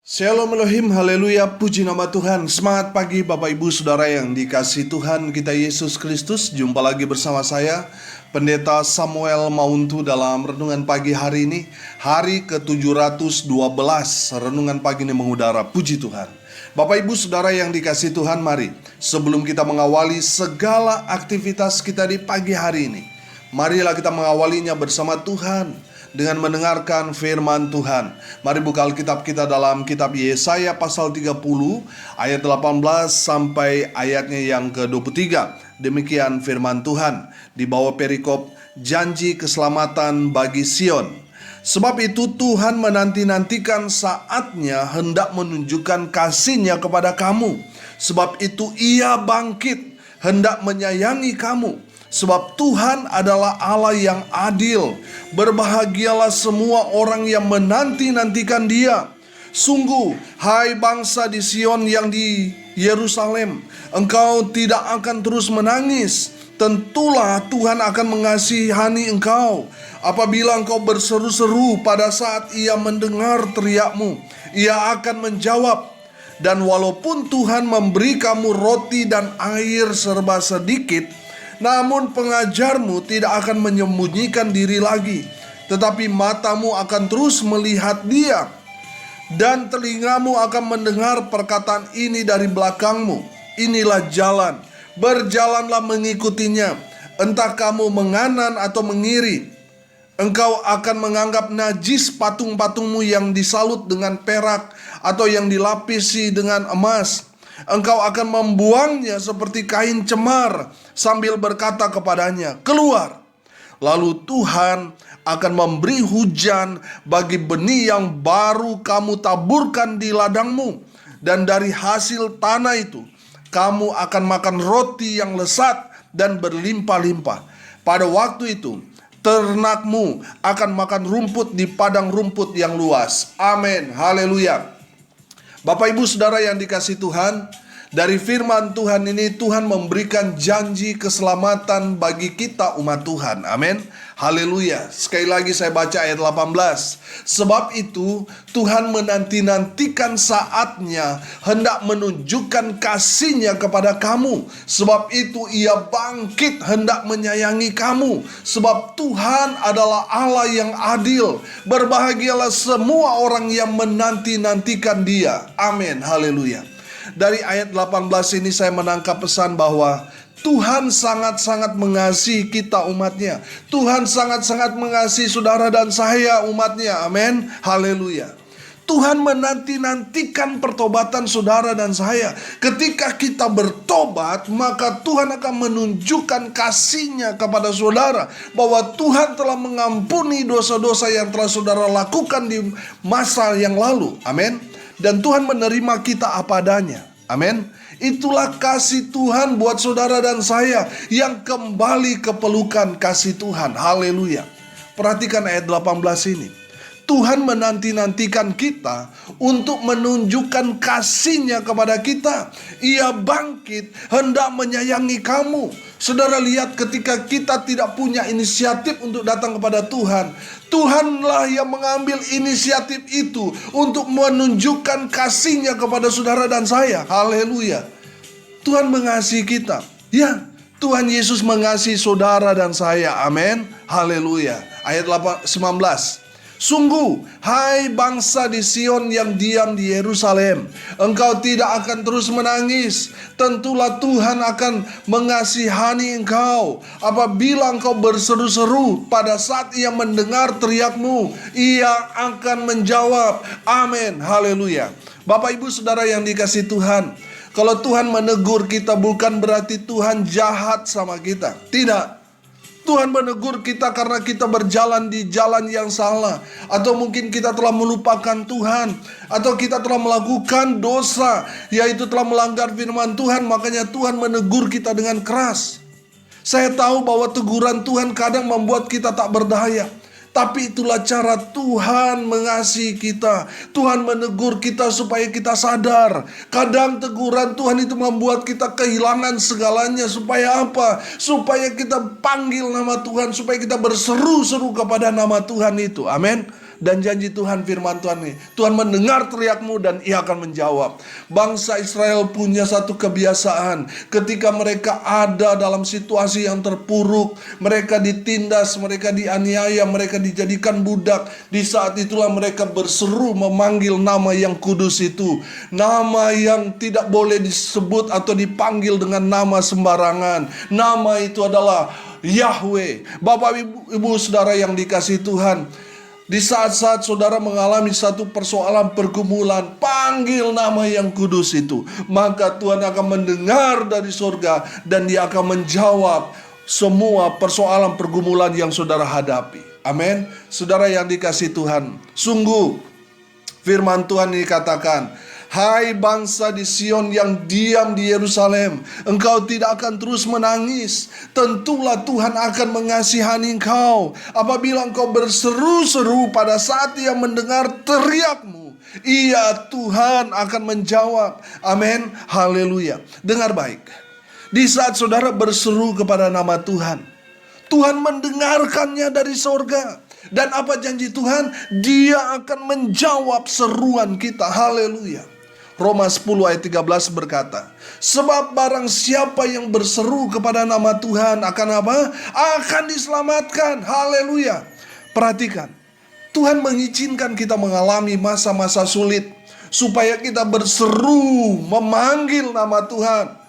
Shalom Elohim, haleluya, puji nama Tuhan. Semangat pagi Bapak Ibu Saudara yang dikasihi Tuhan kita Yesus Kristus. Jumpa lagi bersama saya, Pendeta Samuel Mauntu dalam renungan pagi hari ini. Hari ke-712, renungan pagi ini mengudara, puji Tuhan. Bapak Ibu Saudara yang dikasihi Tuhan, mari sebelum kita mengawali segala aktivitas kita di pagi hari ini, marilah kita mengawalinya bersama Tuhan dengan mendengarkan firman Tuhan. Mari buka Alkitab kita dalam kitab Yesaya pasal 30 ayat 18 sampai ayatnya yang ke-23. Demikian firman Tuhan di bawah perikop janji keselamatan bagi Sion. Sebab itu Tuhan menanti-nantikan saatnya hendak menunjukkan kasih-Nya kepada kamu. Sebab itu Ia bangkit hendak menyayangi kamu. Sebab Tuhan adalah Allah yang adil. Berbahagialah semua orang yang menanti-nantikan Dia. Sungguh, hai bangsa di Sion yang di Yerusalem, engkau tidak akan terus menangis. Tentulah Tuhan akan mengasihani engkau. Apabila engkau berseru-seru pada saat Ia mendengar teriakmu, Ia akan menjawab. Dan walaupun Tuhan memberi kamu roti dan air serba sedikit, namun pengajarmu tidak akan menyembunyikan diri lagi, tetapi matamu akan terus melihat Dia, dan telingamu akan mendengar perkataan ini dari belakangmu. Inilah jalan, berjalanlah mengikutinya. Entah kamu menganan atau mengiri, engkau akan menganggap najis patung-patungmu yang disalut dengan perak atau yang dilapisi dengan emas. Engkau akan membuangnya seperti kain cemar sambil berkata kepadanya, keluar. Lalu Tuhan akan memberi hujan bagi benih yang baru kamu taburkan di ladangmu. Dan dari hasil tanah itu kamu akan makan roti yang lesat dan berlimpah-limpah. Pada waktu itu ternakmu akan makan rumput di padang rumput yang luas. Amin, haleluya. Bapak Ibu Saudara yang dikasihi Tuhan, dari firman Tuhan ini Tuhan memberikan janji keselamatan bagi kita umat Tuhan. Amin. Haleluya. Sekali lagi saya baca ayat 18. Sebab itu Tuhan menanti-nantikan saatnya hendak menunjukkan kasih-Nya kepada kamu. Sebab itu Ia bangkit hendak menyayangi kamu. Sebab Tuhan adalah Allah yang adil. Berbahagialah semua orang yang menanti-nantikan Dia. Amin. Haleluya. Dari ayat 18 ini saya menangkap pesan bahwa Tuhan sangat-sangat mengasihi kita umatnya. Tuhan sangat-sangat mengasihi saudara dan saya umatnya. Amin. Haleluya. Tuhan menanti-nantikan pertobatan saudara dan saya. Ketika kita bertobat, maka Tuhan akan menunjukkan kasih-Nya kepada saudara, bahwa Tuhan telah mengampuni dosa-dosa yang telah saudara lakukan di masa yang lalu. Amin. Dan Tuhan menerima kita apa adanya. Amin. Itulah kasih Tuhan buat saudara dan saya yang kembali ke pelukan kasih Tuhan. Haleluya. Perhatikan ayat 18 ini. Tuhan menanti-nantikan kita untuk menunjukkan kasih-Nya kepada kita. Ia bangkit hendak menyayangi kamu. Saudara lihat, ketika kita tidak punya inisiatif untuk datang kepada Tuhan, Tuhanlah yang mengambil inisiatif itu untuk menunjukkan kasih-Nya kepada saudara dan saya. Haleluya. Tuhan mengasihi kita. Ya, Tuhan Yesus mengasihi saudara dan saya. Amin. Haleluya. Ayat 19. Sungguh, hai bangsa di Sion yang diam di Yerusalem, engkau tidak akan terus menangis. Tentulah Tuhan akan mengasihani engkau. Apabila engkau berseru-seru pada saat Ia mendengar teriakmu, Ia akan menjawab. Amin, haleluya. Bapak Ibu Saudara yang dikasihi Tuhan, kalau Tuhan menegur kita bukan berarti Tuhan jahat sama kita. Tidak. Tuhan menegur kita karena kita berjalan di jalan yang salah, atau mungkin kita telah melupakan Tuhan, atau kita telah melakukan dosa, yaitu telah melanggar firman Tuhan. Makanya Tuhan menegur kita dengan keras. Saya tahu bahwa teguran Tuhan kadang membuat kita tak berdaya, tapi itulah cara Tuhan mengasihi kita. Tuhan menegur kita supaya kita sadar. Kadang teguran Tuhan itu membuat kita kehilangan segalanya. Supaya apa? Supaya kita panggil nama Tuhan, supaya kita berseru-seru kepada nama Tuhan itu. Amin. Dan janji Tuhan, firman Tuhan ini, Tuhan mendengar teriakmu dan ia akan menjawab. Bangsa Israel punya satu kebiasaan, ketika mereka ada dalam situasi yang terpuruk, mereka ditindas, mereka dianiaya, mereka dijadikan budak. Di saat itulah mereka berseru memanggil nama yang kudus itu. Nama yang tidak boleh disebut atau dipanggil dengan nama sembarangan. Nama itu adalah Yahweh. Bapak, ibu, saudara yang dikasihi Tuhan, di saat-saat saudara mengalami satu persoalan pergumulan, panggil nama yang kudus itu, maka Tuhan akan mendengar dari surga dan Dia akan menjawab semua persoalan pergumulan yang saudara hadapi. Amin. Saudara yang dikasihi Tuhan, sungguh firman Tuhan ini katakan, hai bangsa di Sion yang diam di Yerusalem, engkau tidak akan terus menangis. Tentulah Tuhan akan mengasihani engkau apabila engkau berseru-seru pada saat Ia mendengar teriakmu. Iya, Tuhan akan menjawab. Amin. Haleluya. Dengar baik. Di saat saudara berseru kepada nama Tuhan, Tuhan mendengarkannya dari sorga. Dan apa janji Tuhan? Dia akan menjawab seruan kita. Haleluya. Roma 10 ayat 13 berkata, sebab barang siapa yang berseru kepada nama Tuhan akan apa? Akan diselamatkan. Haleluya. Perhatikan, Tuhan mengizinkan kita mengalami masa-masa sulit supaya kita berseru memanggil nama Tuhan.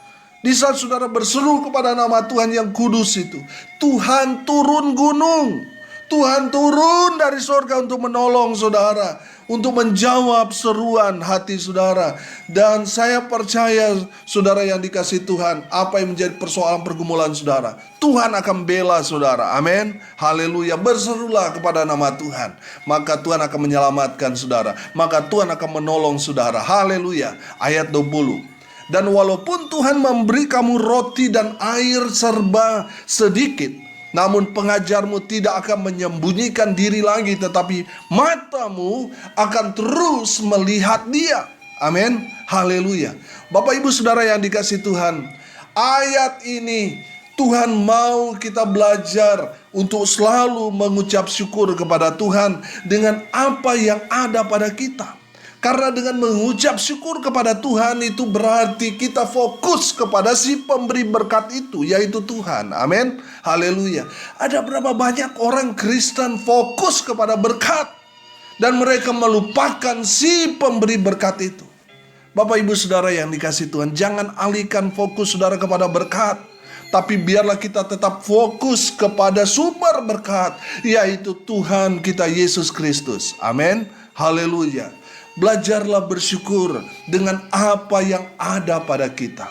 Di saat saudara berseru kepada nama Tuhan yang kudus itu, Tuhan turun gunung, Tuhan turun dari surga untuk menolong saudara, untuk menjawab seruan hati saudara. Dan saya percaya saudara yang dikasihi Tuhan, apa yang menjadi persoalan pergumulan saudara, Tuhan akan bela saudara. Amin. Haleluya. Berserulah kepada nama Tuhan, maka Tuhan akan menyelamatkan saudara, maka Tuhan akan menolong saudara. Haleluya. Ayat 20. Dan walaupun Tuhan memberi kamu roti dan air serba sedikit, namun pengajarmu tidak akan menyembunyikan diri lagi, tetapi matamu akan terus melihat Dia. Amin. Haleluya. Bapak, ibu, saudara yang dikasihi Tuhan, ayat ini Tuhan mau kita belajar untuk selalu mengucap syukur kepada Tuhan dengan apa yang ada pada kita. Karena dengan mengucap syukur kepada Tuhan itu berarti kita fokus kepada si pemberi berkat itu, yaitu Tuhan. Amin. Haleluya. Ada berapa banyak orang Kristen fokus kepada berkat dan mereka melupakan si pemberi berkat itu. Bapak, ibu, saudara yang dikasihi Tuhan, jangan alihkan fokus saudara kepada berkat, tapi biarlah kita tetap fokus kepada sumber berkat, yaitu Tuhan kita Yesus Kristus. Amin. Haleluya. Belajarlah bersyukur dengan apa yang ada pada kita.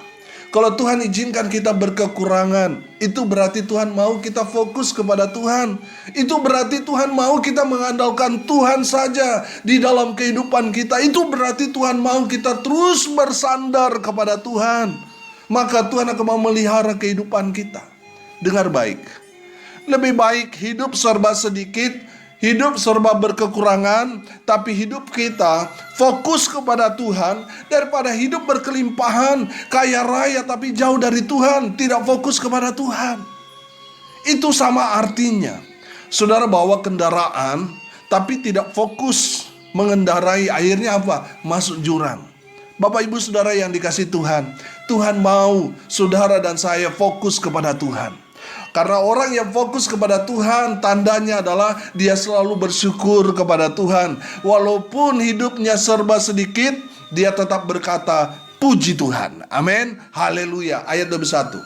Kalau Tuhan izinkan kita berkekurangan, itu berarti Tuhan mau kita fokus kepada Tuhan. Itu berarti Tuhan mau kita mengandalkan Tuhan saja di dalam kehidupan kita. Itu berarti Tuhan mau kita terus bersandar kepada Tuhan. Maka Tuhan akan memelihara kehidupan kita. Dengar baik. Lebih baik hidup serba sedikit, hidup serba berkekurangan, tapi hidup kita fokus kepada Tuhan, daripada hidup berkelimpahan, kaya raya tapi jauh dari Tuhan, tidak fokus kepada Tuhan. Itu sama artinya saudara bawa kendaraan tapi tidak fokus mengendarai, akhirnya apa? Masuk jurang. Bapak, ibu, saudara yang dikasihi Tuhan, Tuhan mau saudara dan saya fokus kepada Tuhan. Karena orang yang fokus kepada Tuhan, tandanya adalah dia selalu bersyukur kepada Tuhan. Walaupun hidupnya serba sedikit, dia tetap berkata, puji Tuhan. Amin. Haleluya. Ayat 21.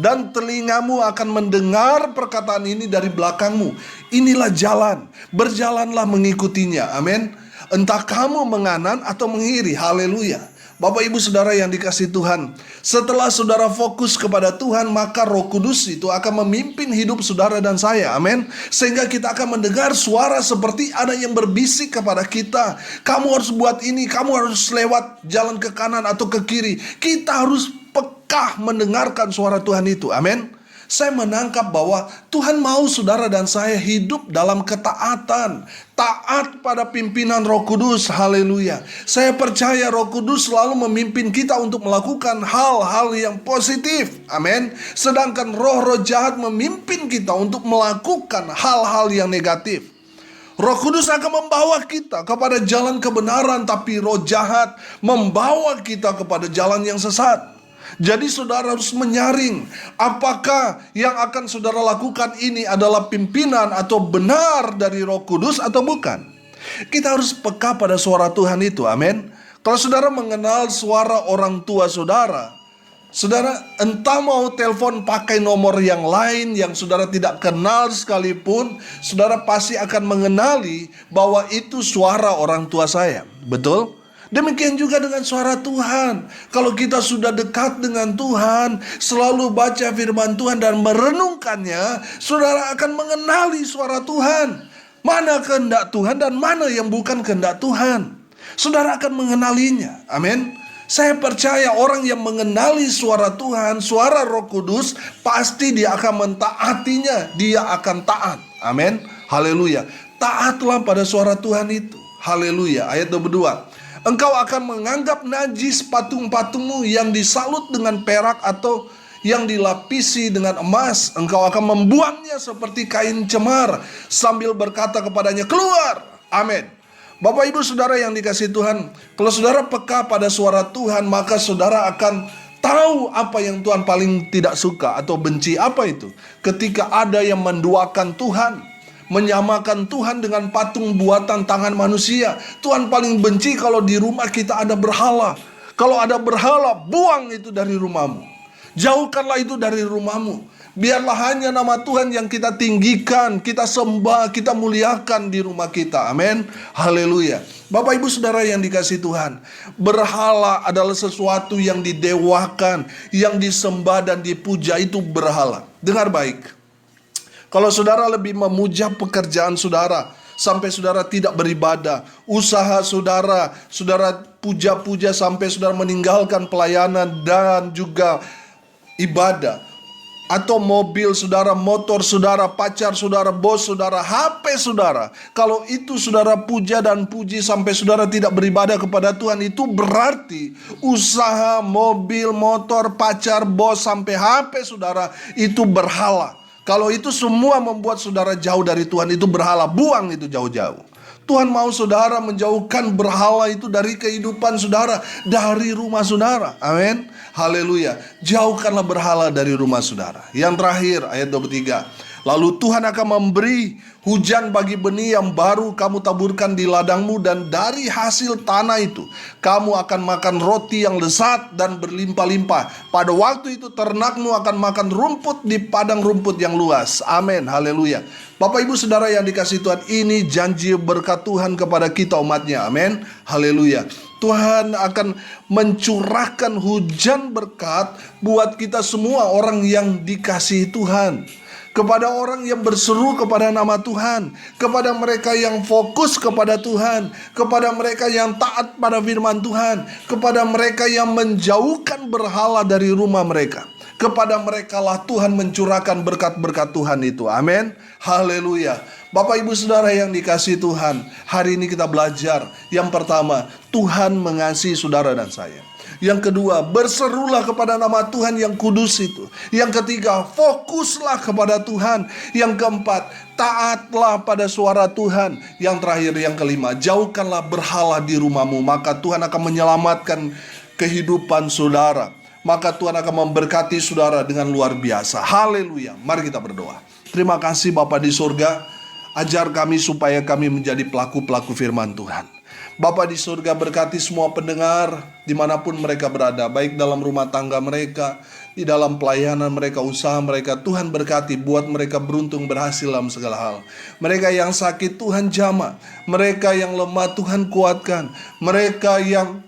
Dan telingamu akan mendengar perkataan ini dari belakangmu. Inilah jalan, berjalanlah mengikutinya. Amin. Entah kamu menganan atau mengiri. Haleluya. Bapak, ibu, saudara yang dikasihi Tuhan, setelah saudara fokus kepada Tuhan, maka Roh Kudus itu akan memimpin hidup saudara dan saya. Amin. Sehingga kita akan mendengar suara seperti ada yang berbisik kepada kita. Kamu harus buat ini, kamu harus lewat jalan ke kanan atau ke kiri. Kita harus peka mendengarkan suara Tuhan itu. Amin. Saya menangkap bahwa Tuhan mau saudara dan saya hidup dalam ketaatan, taat pada pimpinan Roh Kudus. Haleluya. Saya percaya Roh Kudus selalu memimpin kita untuk melakukan hal-hal yang positif. Amin. Sedangkan roh-roh jahat memimpin kita untuk melakukan hal-hal yang negatif. Roh Kudus akan membawa kita kepada jalan kebenaran, tapi roh jahat membawa kita kepada jalan yang sesat. Jadi saudara harus menyaring apakah yang akan saudara lakukan ini adalah pimpinan atau benar dari Roh Kudus atau bukan. Kita harus peka pada suara Tuhan itu, amin. Kalau saudara mengenal suara orang tua saudara, saudara entah mau telepon pakai nomor yang lain yang saudara tidak kenal sekalipun, saudara pasti akan mengenali bahwa itu suara orang tua saya. Betul? Demikian juga dengan suara Tuhan. Kalau kita sudah dekat dengan Tuhan, selalu baca firman Tuhan dan merenungkannya, saudara akan mengenali suara Tuhan. Mana kehendak Tuhan dan mana yang bukan kehendak Tuhan. Saudara akan mengenalinya. Amin. Saya percaya orang yang mengenali suara Tuhan, suara Roh Kudus, pasti dia akan mentaatinya. Dia akan taat. Amin. Haleluya. Taatlah pada suara Tuhan itu. Haleluya. Ayat 22. Engkau akan menganggap najis patung-patungmu yang disalut dengan perak atau yang dilapisi dengan emas. Engkau akan membuangnya seperti kain cemar sambil berkata kepadanya, keluar. Amin. Bapak ibu saudara yang dikasihi Tuhan, kalau saudara peka pada suara Tuhan, maka saudara akan tahu apa yang Tuhan paling tidak suka atau benci. Apa itu? Ketika ada yang menduakan Tuhan, menyamakan Tuhan dengan patung buatan tangan manusia. Tuhan paling benci kalau di rumah kita ada berhala. Kalau ada berhala, buang itu dari rumahmu. Jauhkanlah itu dari rumahmu. Biarlah hanya nama Tuhan yang kita tinggikan, kita sembah, kita muliakan di rumah kita. Amin. Haleluya. Bapak ibu saudara yang dikasihi Tuhan, berhala adalah sesuatu yang didewakan, yang disembah dan dipuja, itu berhala. Dengar baik. Kalau saudara lebih memuja pekerjaan saudara, sampai saudara tidak beribadah, usaha saudara, saudara puja-puja sampai saudara meninggalkan pelayanan dan juga ibadah, atau mobil saudara, motor saudara, pacar saudara, bos saudara, HP saudara, kalau itu saudara puja dan puji sampai saudara tidak beribadah kepada Tuhan, itu berarti usaha, mobil, motor, pacar, bos, sampai HP saudara itu berhala. Kalau itu semua membuat saudara jauh dari Tuhan, itu berhala. Buang itu jauh-jauh. Tuhan mau saudara menjauhkan berhala itu dari kehidupan saudara, dari rumah saudara. Amin. Haleluya. Jauhkanlah berhala dari rumah saudara. Yang terakhir ayat 23. Lalu Tuhan akan memberi hujan bagi benih yang baru kamu taburkan di ladangmu, dan dari hasil tanah itu kamu akan makan roti yang lezat dan berlimpah-limpah. Pada waktu itu ternakmu akan makan rumput di padang rumput yang luas. Amin. Haleluya. Bapak ibu saudara yang dikasihi Tuhan, ini janji berkat Tuhan kepada kita umatnya. Amin. Haleluya. Tuhan akan mencurahkan hujan berkat buat kita semua orang yang dikasihi Tuhan. Kepada orang yang berseru kepada nama Tuhan, kepada mereka yang fokus kepada Tuhan, kepada mereka yang taat pada firman Tuhan, kepada mereka yang menjauhkan berhala dari rumah mereka. Kepada mereka lah Tuhan mencurahkan berkat-berkat Tuhan itu. Amin. Haleluya. Bapak ibu saudara yang dikasihi Tuhan, hari ini kita belajar. Yang pertama, Tuhan mengasihi saudara dan saya. Yang kedua, berserulah kepada nama Tuhan yang kudus itu. Yang ketiga, fokuslah kepada Tuhan. Yang keempat, taatlah pada suara Tuhan. Yang terakhir, yang kelima, jauhkanlah berhala di rumahmu. Maka Tuhan akan menyelamatkan kehidupan saudara. Maka Tuhan akan memberkati saudara dengan luar biasa. Haleluya. Mari kita berdoa. Terima kasih Bapa di surga. Ajar kami supaya kami menjadi pelaku-pelaku firman Tuhan. Bapa di surga, berkati semua pendengar dimanapun mereka berada, baik dalam rumah tangga mereka, di dalam pelayanan mereka, usaha mereka. Tuhan berkati, buat mereka beruntung, berhasil dalam segala hal. Mereka yang sakit Tuhan jamah, mereka yang lemah Tuhan kuatkan, mereka yang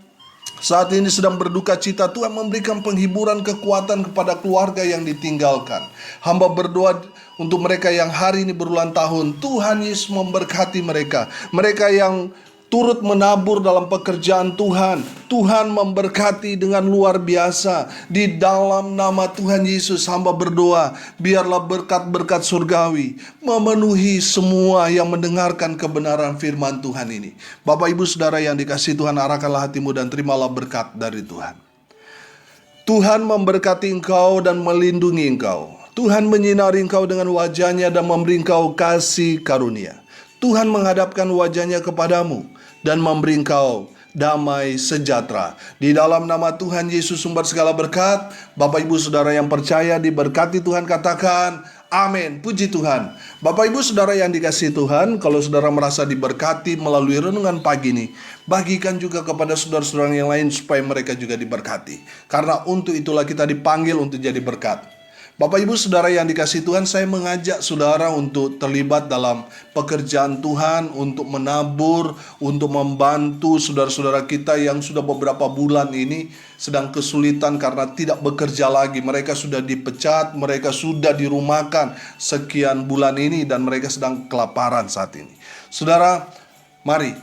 saat ini sedang berduka cita, Tuhan memberikan penghiburan, kekuatan kepada keluarga yang ditinggalkan. Hamba berdoa untuk mereka yang hari ini berulang tahun, Tuhan Yesus memberkati mereka. Mereka yang turut menabur dalam pekerjaan Tuhan, Tuhan memberkati dengan luar biasa. Di dalam nama Tuhan Yesus hamba berdoa, biarlah berkat-berkat surgawi memenuhi semua yang mendengarkan kebenaran firman Tuhan ini. Bapak ibu saudara yang dikasihi Tuhan, arahkanlah hatimu dan terimalah berkat dari Tuhan. Tuhan memberkati engkau dan melindungi engkau. Tuhan menyinari engkau dengan wajah-Nya dan memberi engkau kasih karunia. Tuhan menghadapkan wajahnya kepadamu dan memberi engkau damai sejahtera. Di dalam nama Tuhan Yesus sumber segala berkat, Bapak Ibu Saudara yang percaya diberkati Tuhan, katakan amin. Puji Tuhan. Bapak Ibu Saudara yang dikasihi Tuhan, kalau saudara merasa diberkati melalui renungan pagi ini, bagikan juga kepada saudara-saudara yang lain supaya mereka juga diberkati. Karena untuk itulah kita dipanggil untuk jadi berkat. Bapak Ibu Saudara yang dikasihi Tuhan, saya mengajak saudara untuk terlibat dalam pekerjaan Tuhan, untuk menabur, untuk membantu saudara-saudara kita yang sudah beberapa bulan ini sedang kesulitan karena tidak bekerja lagi. Mereka sudah dipecat, mereka sudah dirumahkan sekian bulan ini dan mereka sedang kelaparan saat ini. Saudara, mari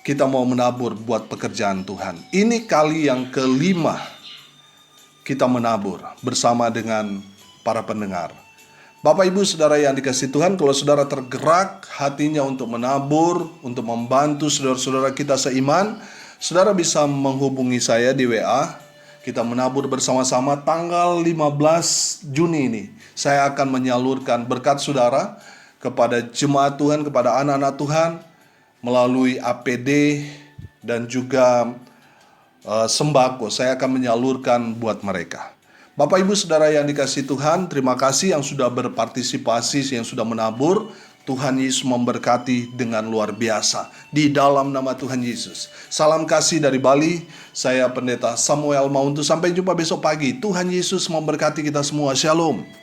kita mau menabur buat pekerjaan Tuhan. Ini kali yang kelima kita menabur bersama dengan para pendengar. Bapak Ibu Saudara yang dikasihi Tuhan, kalau saudara tergerak hatinya untuk menabur, untuk membantu saudara-saudara kita seiman, saudara bisa menghubungi saya di WA. Kita menabur bersama-sama tanggal 15 Juni ini. Saya akan menyalurkan berkat saudara kepada jemaat Tuhan, kepada anak-anak Tuhan melalui APD dan juga sembako. Saya akan menyalurkan buat mereka. Bapak Ibu Saudara yang dikasihi Tuhan, terima kasih yang sudah berpartisipasi, yang sudah menabur. Tuhan Yesus memberkati dengan luar biasa di dalam nama Tuhan Yesus. Salam kasih dari Bali. Saya Pendeta Samuel Mauntu. Sampai jumpa besok pagi. Tuhan Yesus memberkati kita semua. Shalom.